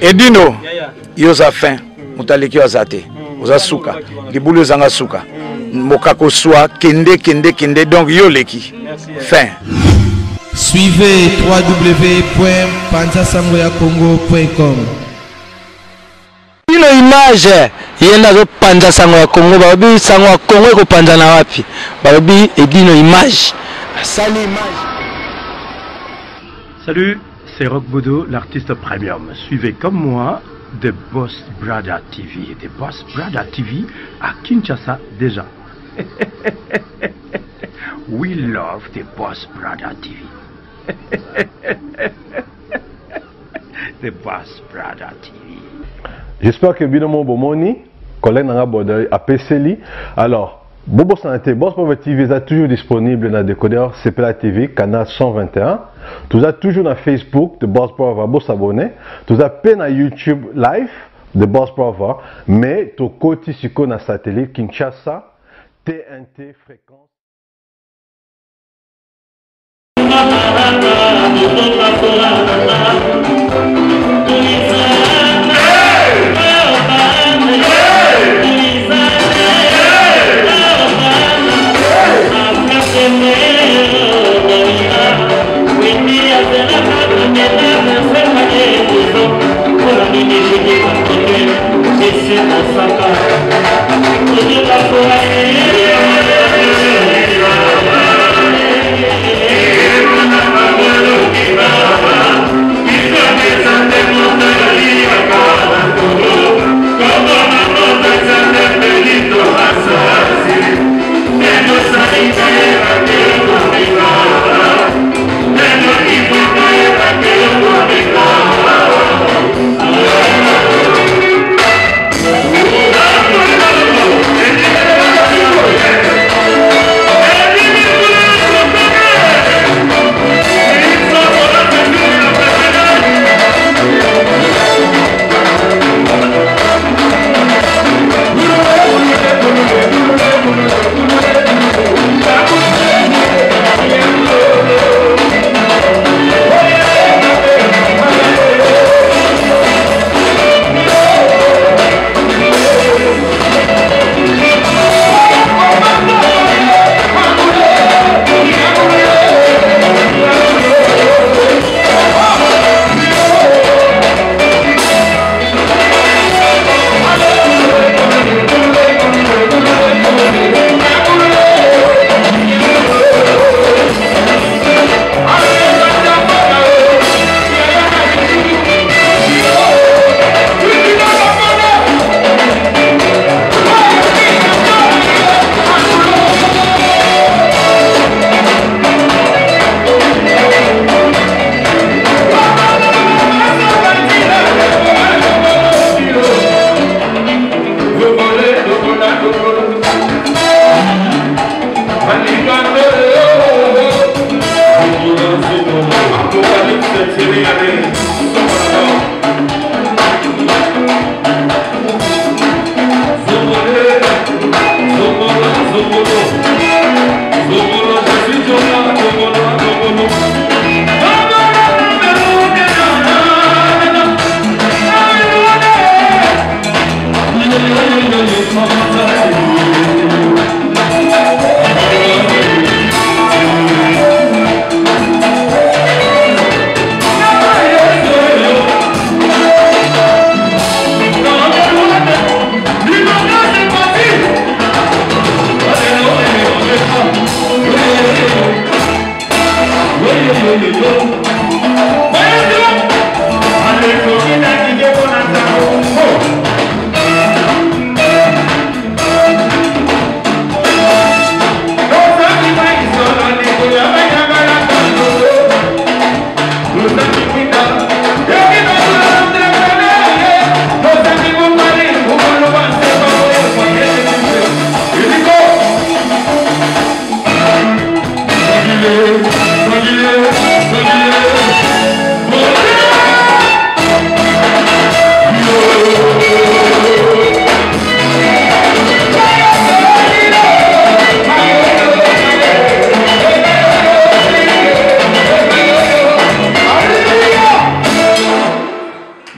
Edino, yoza fin, mutaleki wazate, oza suka, libulu zanga suka, mokako soa, kende, donc yoleki, fin. Suivez www.panzasangoyacongo.com. Une image, yenda zo panza sango ya Congo, babi sango ya Congo ko panza na wapi. Babi edino image. Sali image. Salut, c'est Rock Bodo, l'artiste premium. Suivez comme moi The Boss Brother TV. The Boss Brother TV à Kinshasa déjà. We love The Boss Brother TV. The Boss Brother TV. J'espère que Binomo Bomoni, collègue Nanga Bodai, a PCLI. Alors, Bobo Santé, Boss Brother TV est toujours disponible dans le décodeur CPLA TV, canal 121. Tout ça toujours dans Facebook, de Boss Brother, vous s'abonner. Tout ça peine à YouTube live, de Boss Brother. Mais, tout côté sur le satellite, Kinshasa, TNT fréquence. Tranquille,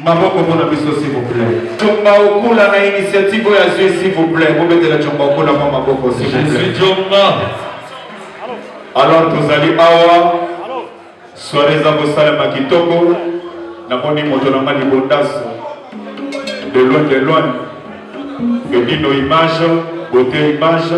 Maboko pour la mission, s'il vous plaît. Tchomba Okula na initiative ya Dieu, s'il vous plaît. Vous mettez la Tchomba Okula pour Maboko, s'il vous plaît. Je suis Tchomba. Alors, vous allez awa. Soirée Zabosala Makitoko. Namoni Motonama Libondas. De loin, de loin. Que dit nos images, beauté images.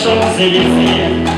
Champs-Élysées.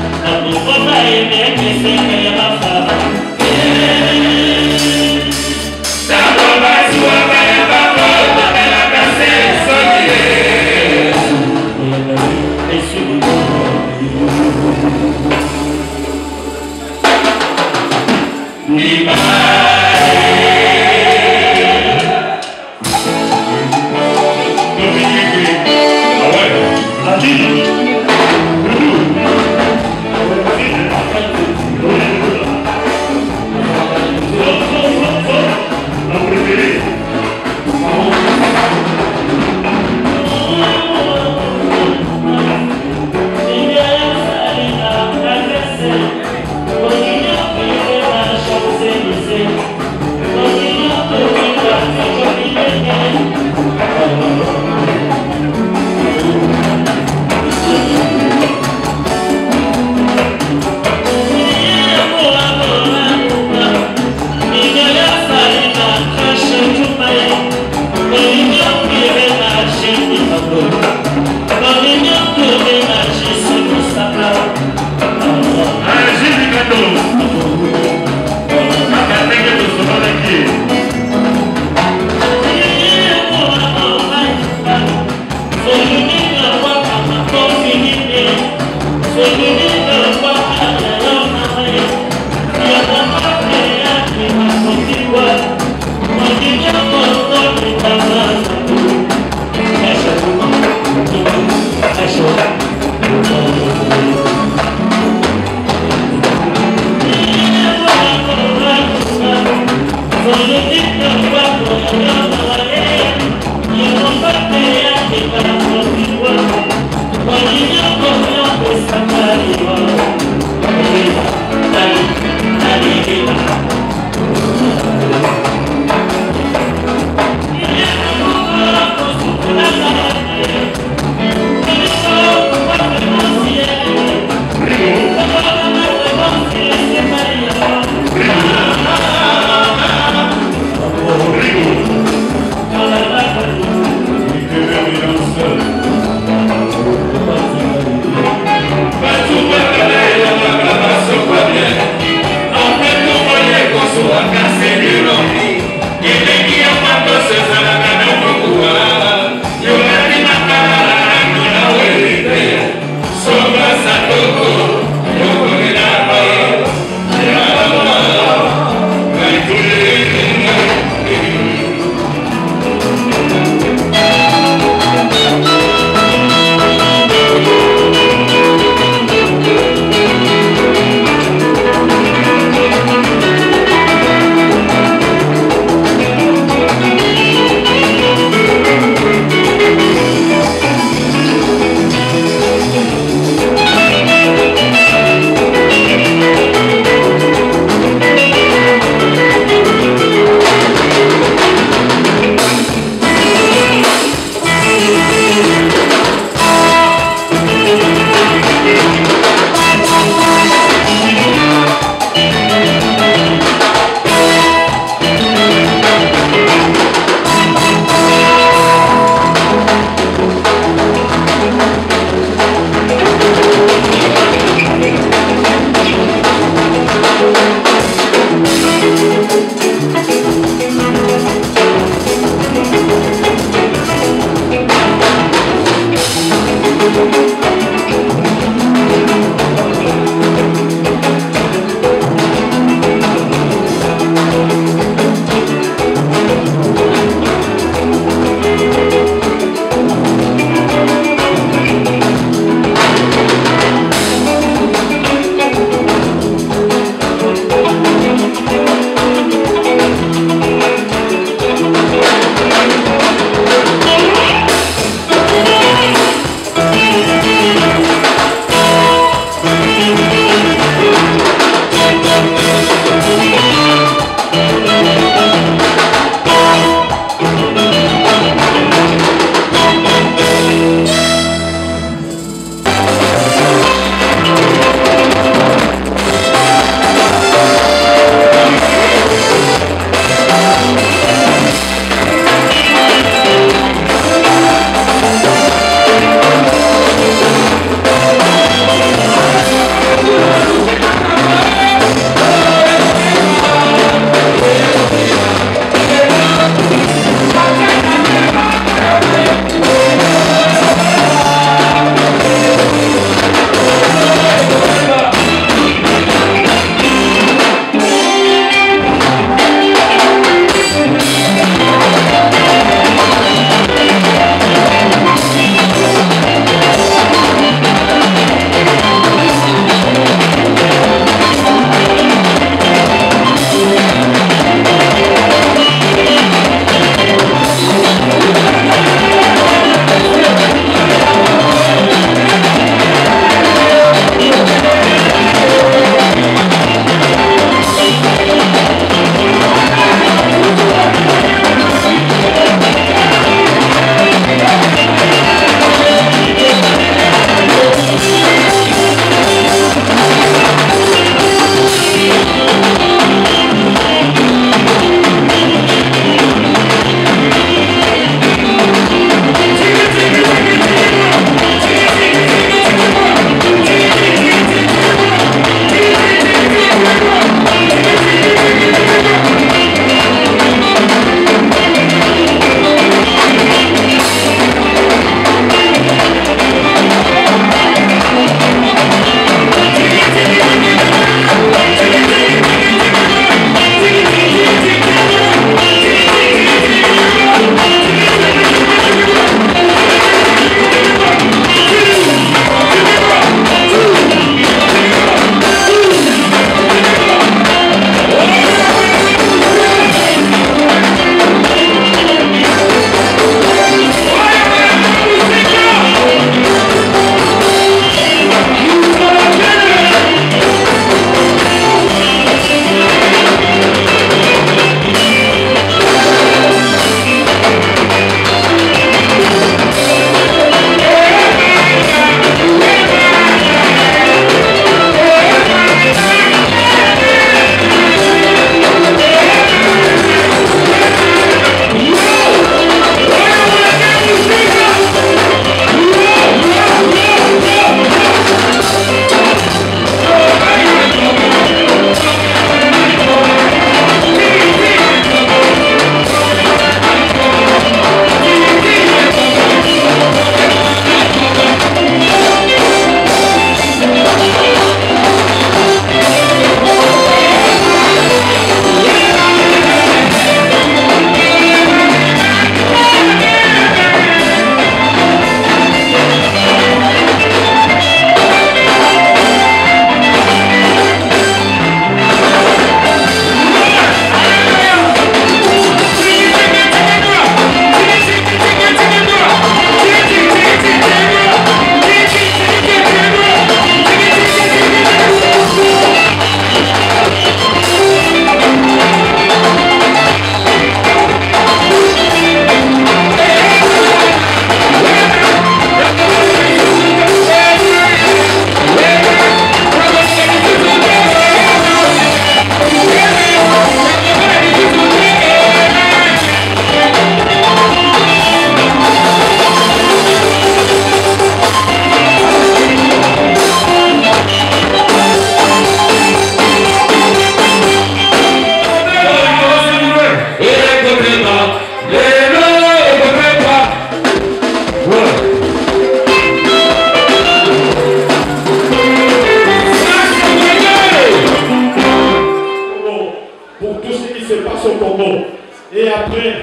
pour tout ce qui se passe au Congo. Et après,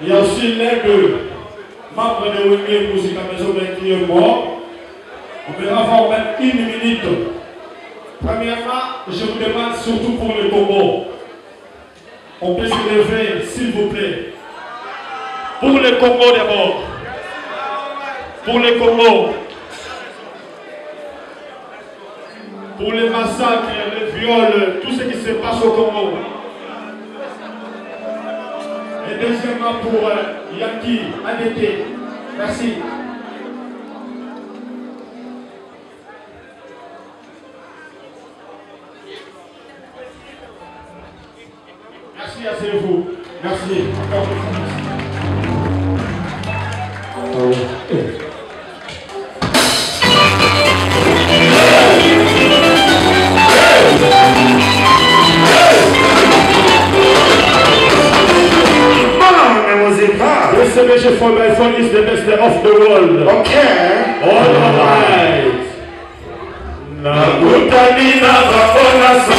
il y a aussi l'un de membres de Wenge Musique à Maison qui est mort. On va avoir même 1 minute. Premièrement, je vous demande surtout pour le Congo. On peut se lever, s'il vous plaît. Pour le Congo d'abord. Pour le Congo. Pour les massacres, les viols, tout ce qui se passe au Congo. Et deuxièmement pour Yankee, ADT. Merci. Merci à vous. Merci. Encore une fois, merci. The celebration for my phone is the best of the world. Okay. All right. Nakutanina bakona sa.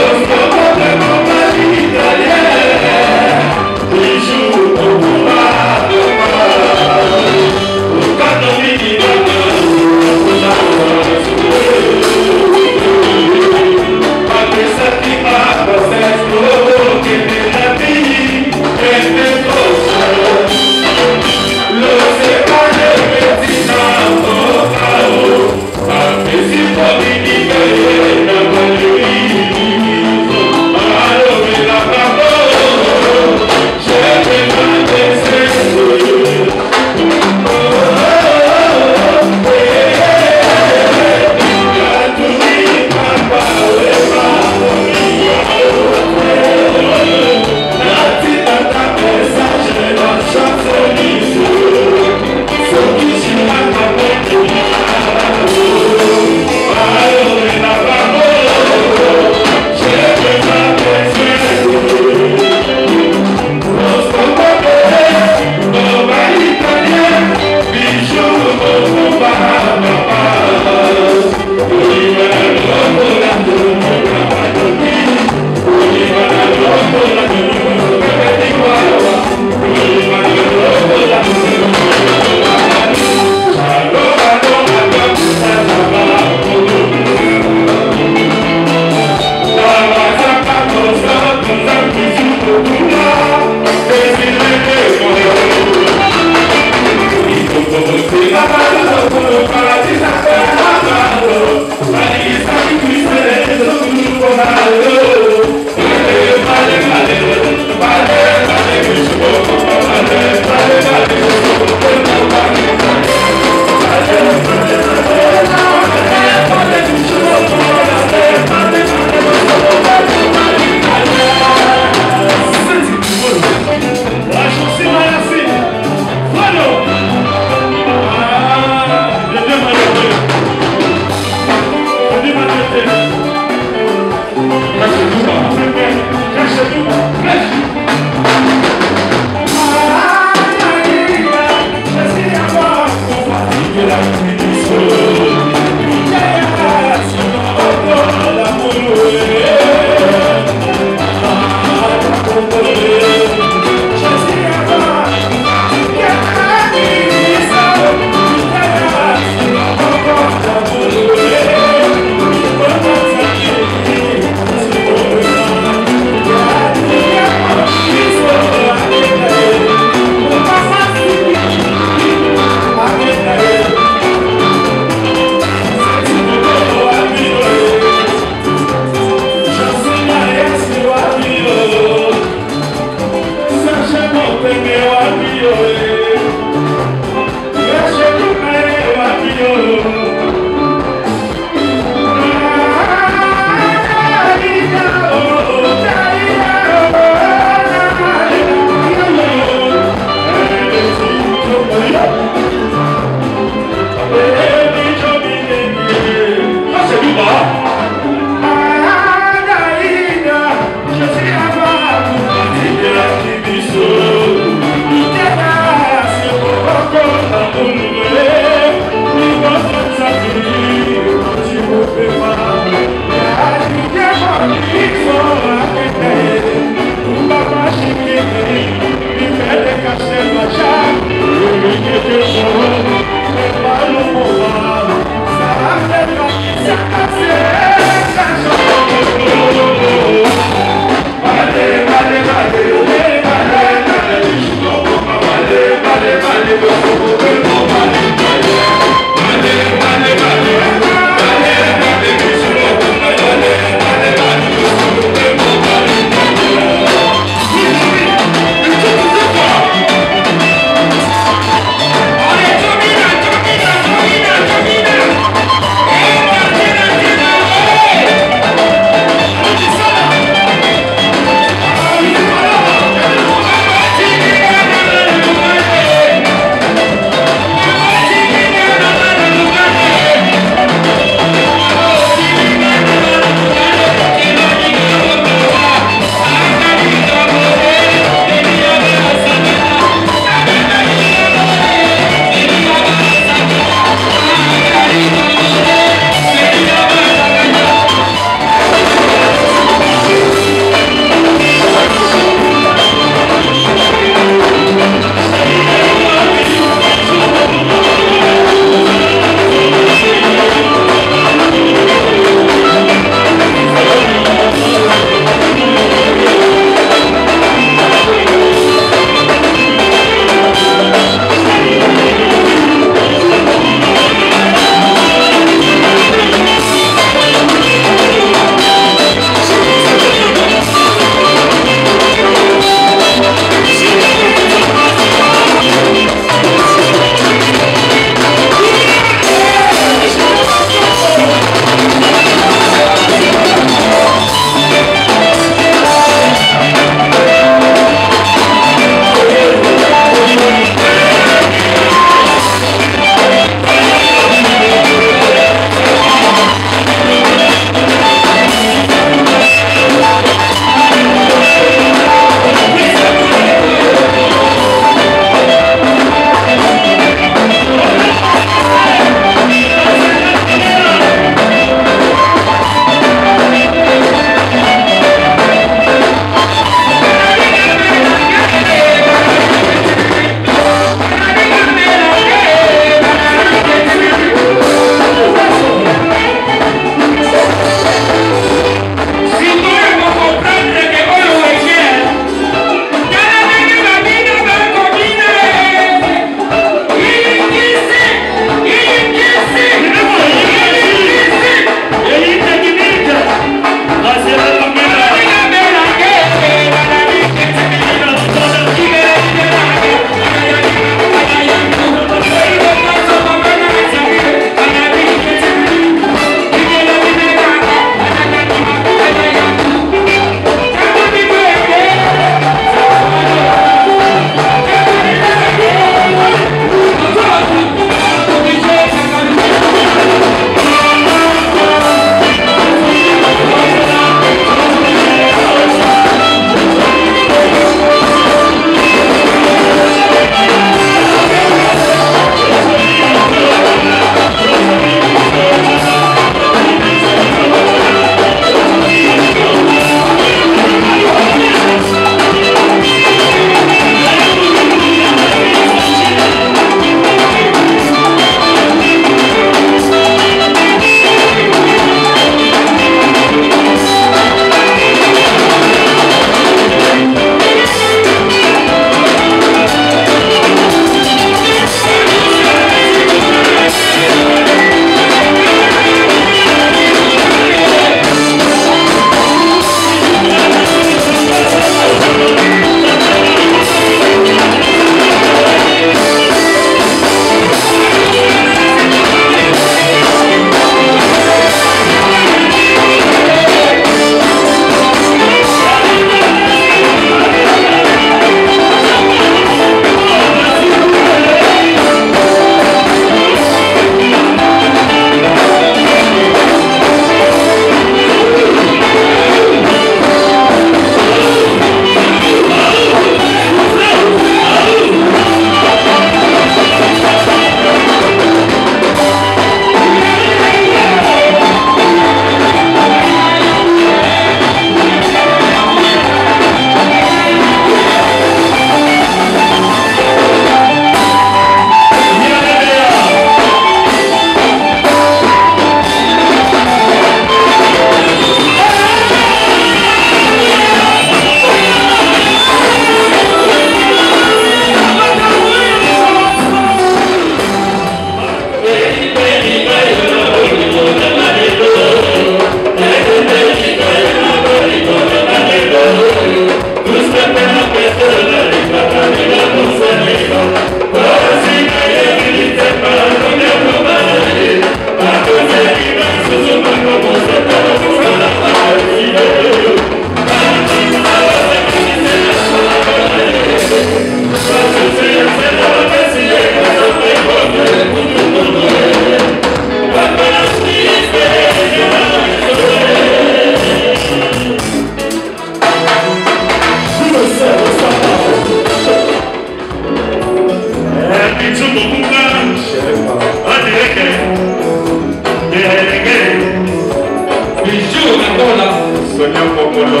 Sonia Popolo,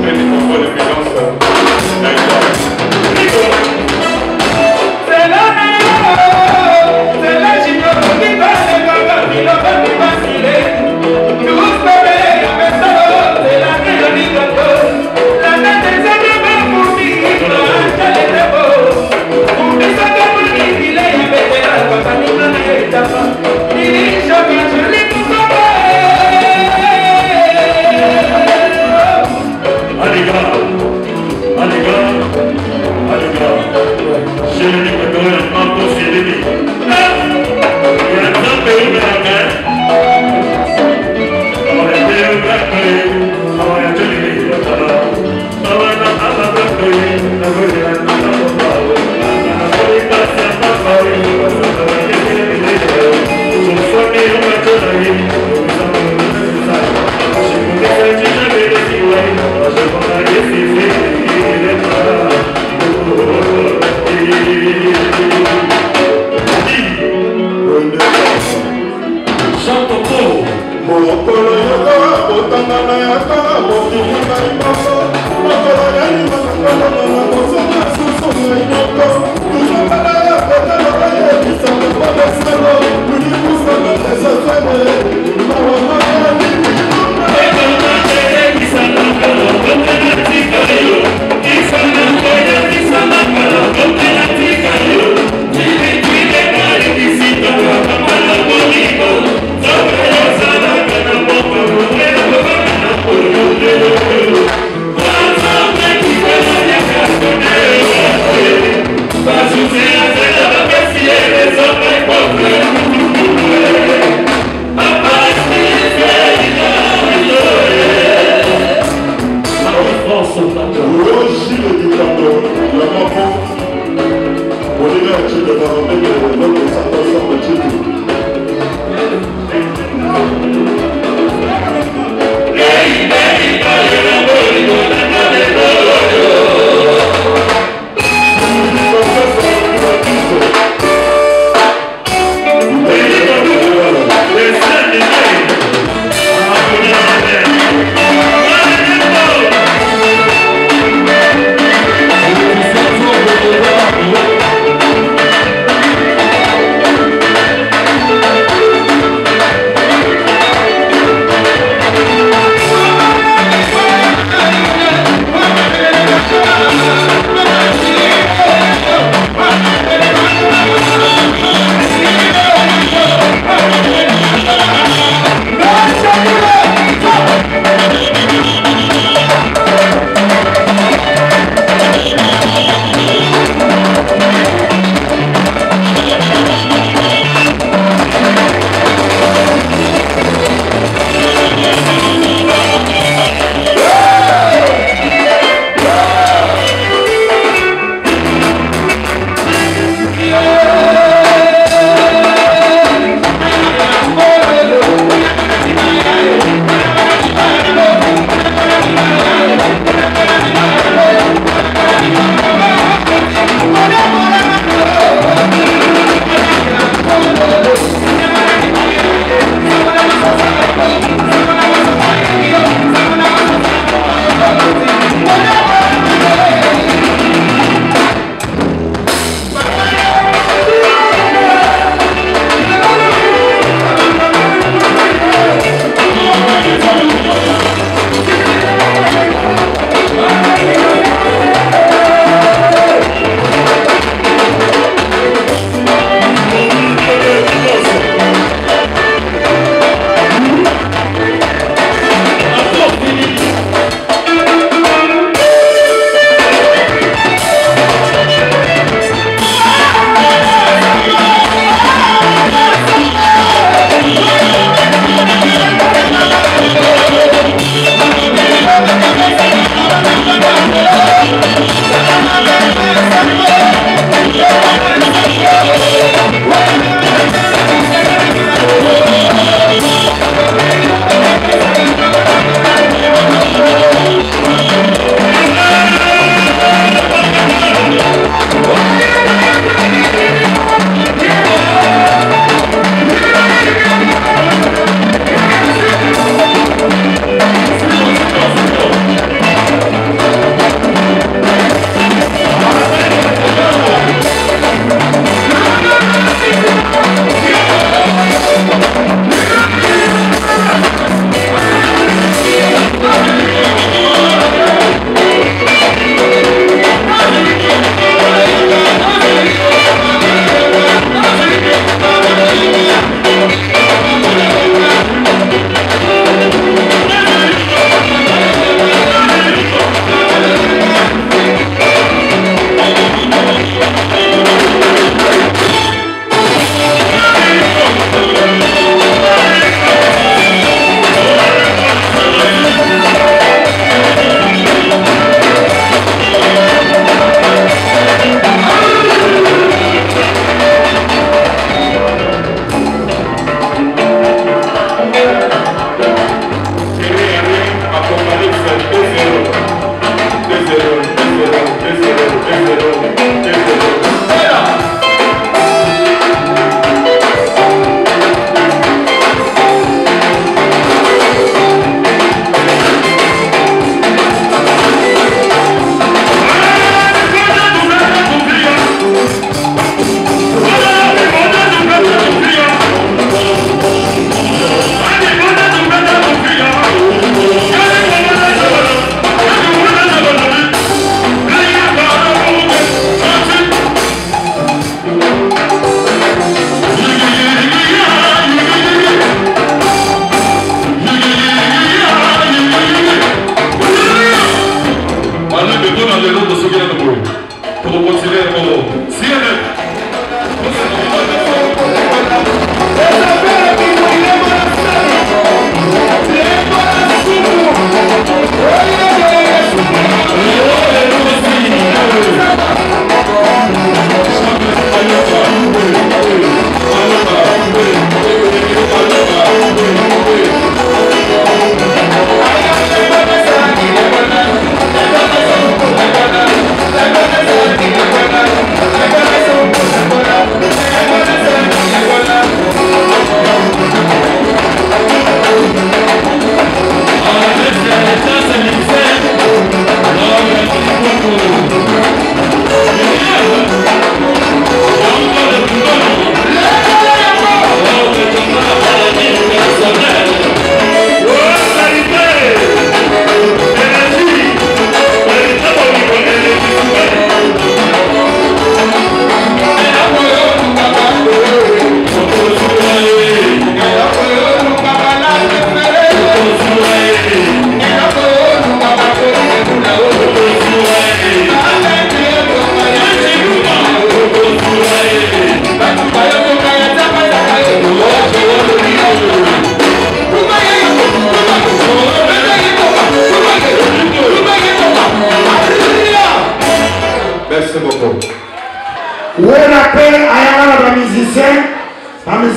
Petit Popo de Finance. C'est la chino qui va se faire, il va vaciler. Tous bébés, avec ça, c'est la gueule du gâteau. La tête des animaux pour dire, elle était beau. Pour des autres, pour dire, il est avec la compagnie de l'État. Il est choqué, je l'ai tout sauvé. Allez, gars. Je ne dis pas que je m'en pose sur les vies. Il y a un grand pays de la guerre. On est bien au grand pays. On est à tous les pays. On est à la grand pays. On est à la grand Hey,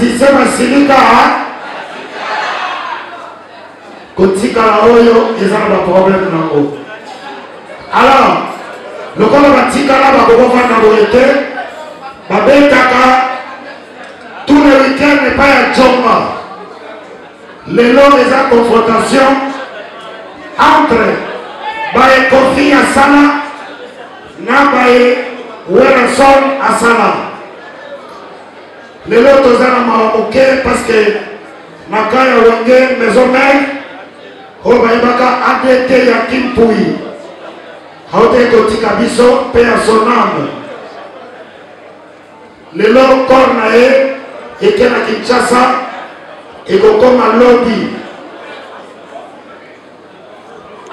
musicien basilika kotikala oyo eza na baproblème nango. Alors lokola batikala bakokofanda boye te babetaka tout le week-end epai ya Djomba. Lelo eza confrontation entre baye Kofi asala na baye Werason asala. Lelo toza na mawamoke parce que nakaya wenge maison mère oyo bayebaka ADT ya Kimpui haute kotika biso pe ya son âme. Lelo corps na ye eke na Kinshasa ekokoma lobby.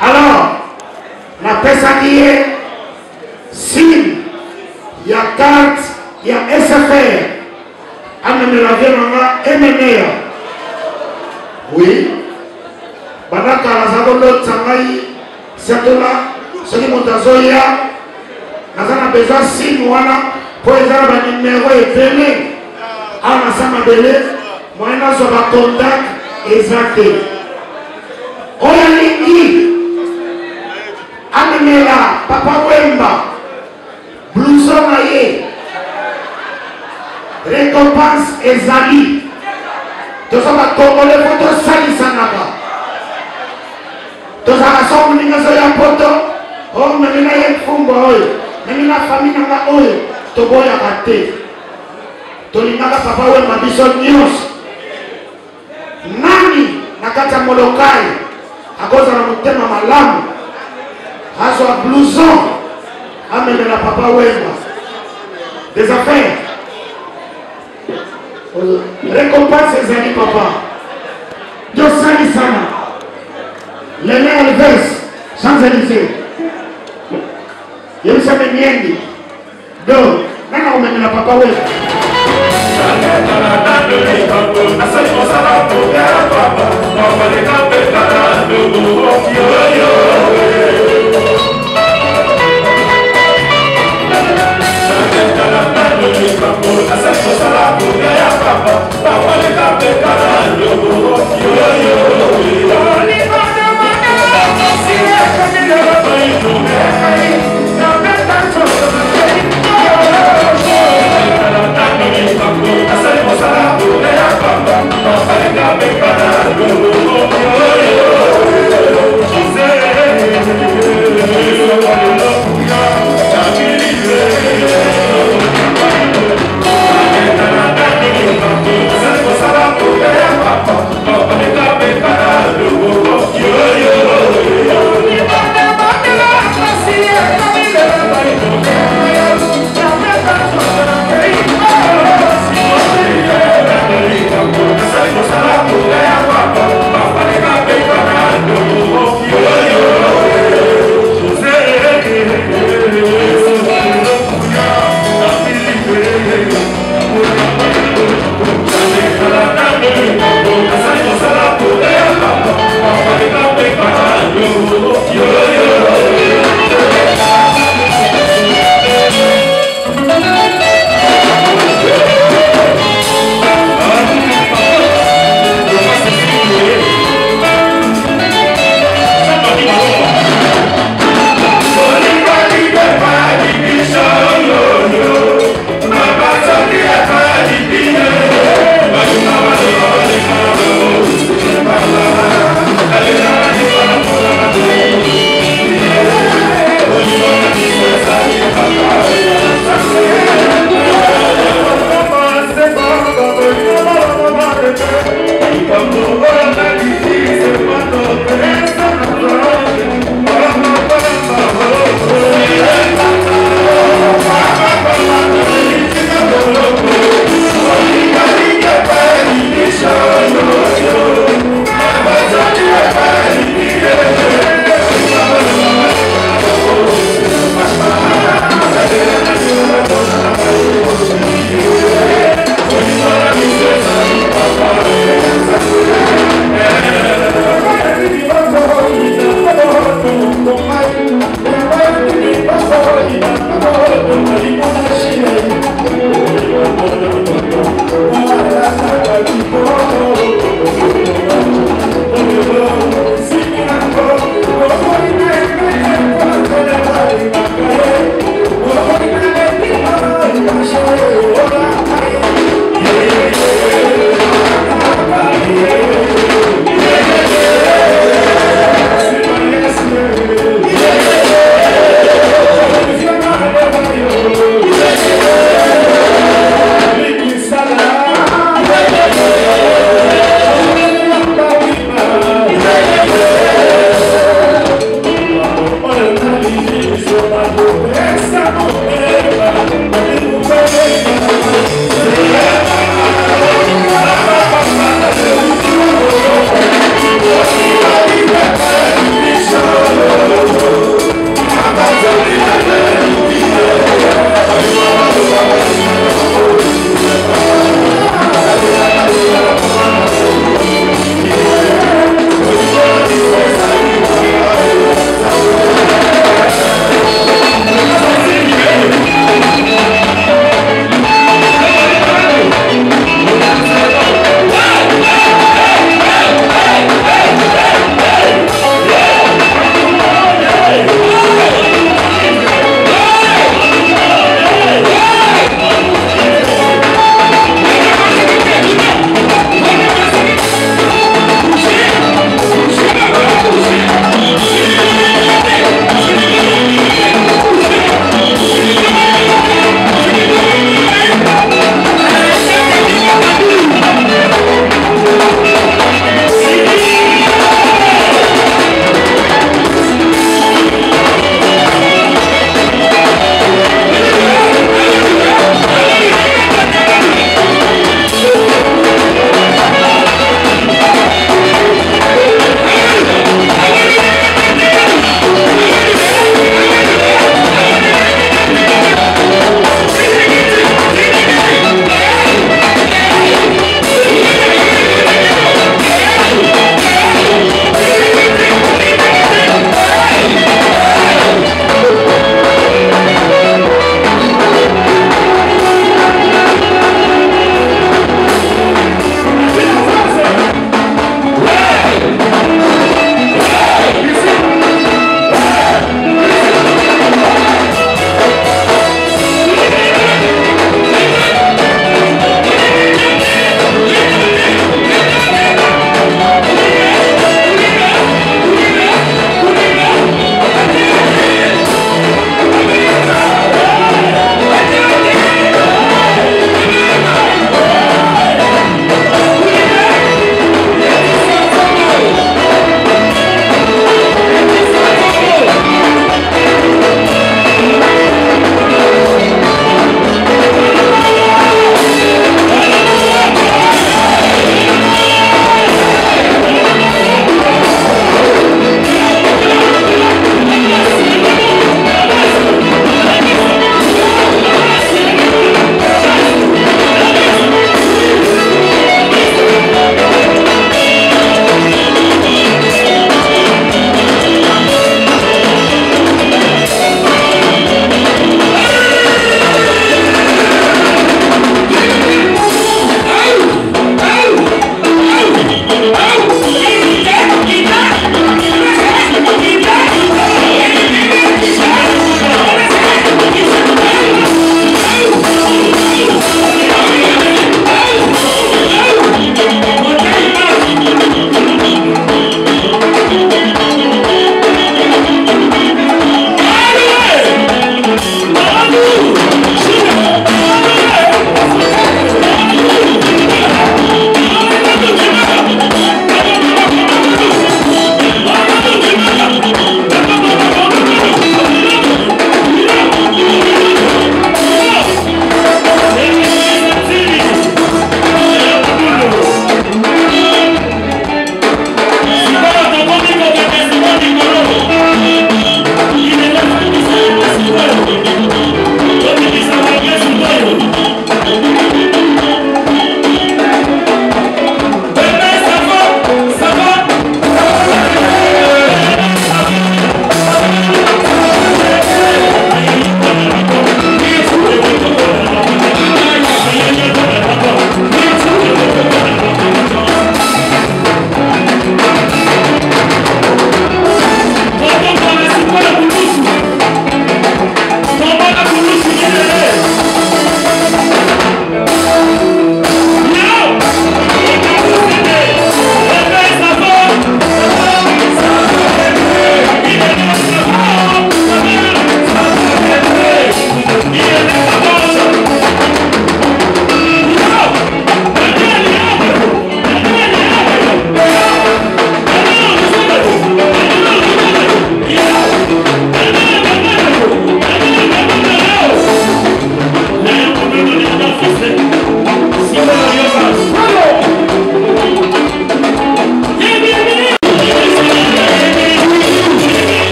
Alors napesaki ye signe ya carte ya SFR amemela vie nanga emenea. Oui banakala za kolotisa ngai satola soki moto azoya naza na besoin signe wana mpo eza na banimero ebele awa nasa mabele moye nazwa bacontact eza te. oyo alingi amemela Papa Wemba blouson na ye récompense ezali toza bakongole po tosalisanaka tozala so moninga zo ya poto o memina ye mfungwa oyo memina fami nanga oyo toboyaka te tolingaka Papa Wemba biso nyonso. Nani na kati ya Molokai akozala motema malamu azwa blouson amemela Papa Wemba des affaires récompense ezali papa tosali sana Lene Alves Champs-Élysées yebisame Miengi do nana omemela Papa Wemba Yo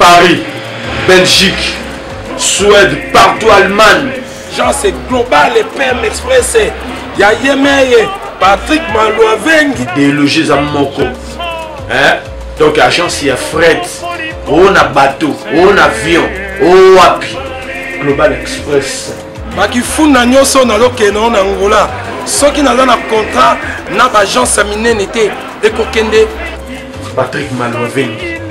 Paris, Belgique, Suède, partout Allemagne. Genre c'est global et PM Express. Il y a Yemeye, Patrick Malouavengi. Déloger à Moko. Hein? Donc la chance il y a fret, on a bateau, on a avion, on a Global Express. Bakifuna nyoso na lokeno na Angola. Soki na na contrat na agence minene te ekokende Patrick Malouavengi.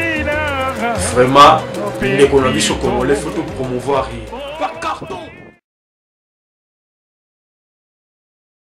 Vraiment, l'économie sur Congolais, il faut tout promouvoir.